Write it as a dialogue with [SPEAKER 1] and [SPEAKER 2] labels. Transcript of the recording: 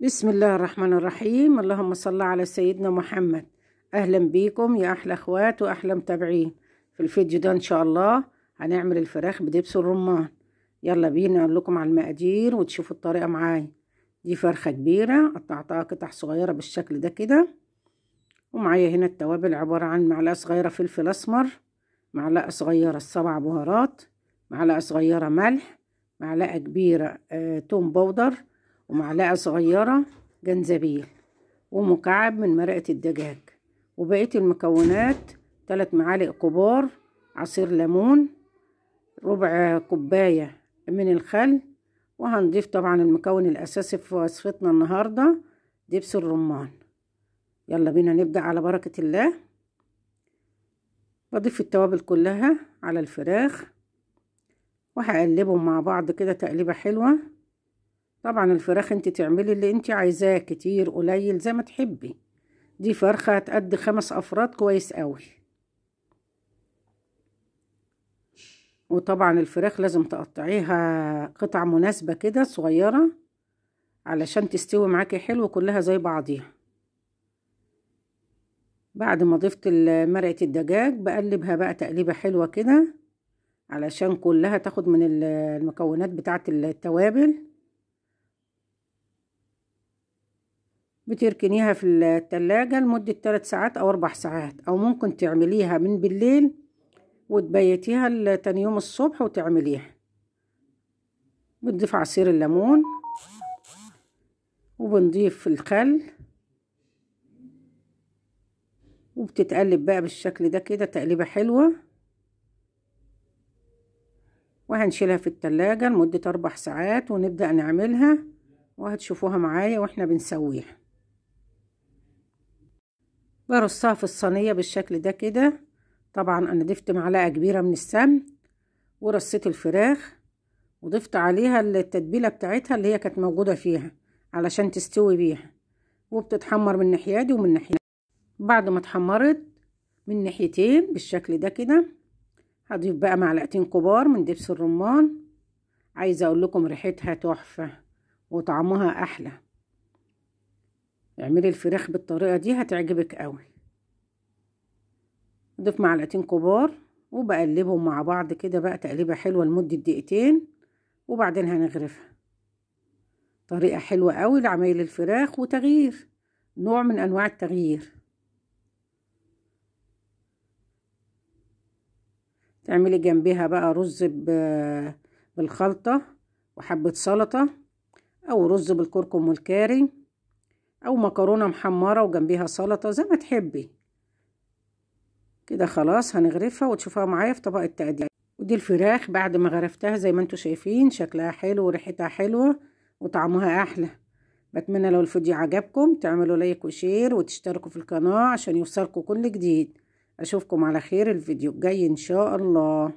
[SPEAKER 1] بسم الله الرحمن الرحيم. اللهم صل على سيدنا محمد. اهلا بيكم يا احلى اخوات واحلى متابعين. في الفيديو ده ان شاء الله هنعمل الفراخ بدبس الرمان. يلا بينا اقول لكم على المقادير وتشوفوا الطريقه معايا. دي فرخه كبيره قطعتها قطع صغيره بالشكل ده كده، ومعايا هنا التوابل عباره عن معلقه صغيره فلفل اسمر، معلقه صغيره 7 بهارات، معلقه صغيره ملح، معلقه كبيره توم باودر، ومعلقة صغيرة جنزبيل، ومكعب من مرقة الدجاج. وبقية المكونات 3 معالق كبار عصير ليمون، ربع كوباية من الخل. وهنضيف طبعا المكون الأساسي في وصفتنا النهاردة دبس الرمان. يلا بينا نبدأ على بركة الله. بضيف التوابل كلها على الفراخ وهقلبهم مع بعض كده تقليبة حلوة. طبعا الفراخ انت تعملي اللي انت عايزاه، كتير قليل زي ما تحبي. دي فرخة هتقضي 5 افراد كويس قوي. وطبعا الفراخ لازم تقطعيها قطع مناسبة كده صغيرة علشان تستوي معاكي حلو كلها زي بعضيها. بعد ما ضفت مرقة الدجاج بقلبها بقى تقليبة حلوة كده علشان كلها تاخد من المكونات بتاعة التوابل. بتركنيها في التلاجة لمدة 3 ساعات أو 4 ساعات، أو ممكن تعمليها من بالليل وتبيتيها تاني يوم الصبح وتعمليها. بنضيف عصير الليمون وبنضيف الخل وبتتقلب بقى بالشكل ده كده تقليبة حلوة. وهنشيلها في التلاجة لمدة 4 ساعات ونبدأ نعملها، وهتشوفوها معايا واحنا بنسويها. برصها في الصينية بالشكل ده كده. طبعا انا ضفت معلقة كبيرة من السمن ورصيت الفراخ وضفت عليها التتبيلة بتاعتها اللي هي كانت موجودة فيها علشان تستوي بيها، وبتتحمر من ناحية دي ومن ناحية. بعد ما اتحمرت من ناحيتين بالشكل ده كده هضيف بقى معلقتين كبار من دبس الرمان. عايزة اقول لكم ريحتها تحفة وطعمها احلى. اعملي الفراخ بالطريقة دي هتعجبك قوي. اضيف معلقتين كبار وبقلبهم مع بعض كده بقى تقليبة حلوة لمدة 2 دقيقتين، وبعدين هنغرفها. طريقة حلوة قوي لعمايل الفراخ وتغيير، نوع من انواع التغيير. تعملي جنبها بقى رز بالخلطة وحبة سلطة، او رز بالكركم والكاري، او مكرونة محمرة وجنبها سلطة زي ما تحبي كده. خلاص هنغرفها وتشوفها معايا في طبق التقديم. ودي الفراخ بعد ما غرفتها زي ما انتوا شايفين شكلها حلو وريحتها حلوة وطعمها احلى. بتمنى لو الفيديو عجبكم تعملوا لايك وشير وتشتركوا في القناة عشان يوصلكوا كل جديد. اشوفكم على خير الفيديو الجاي ان شاء الله.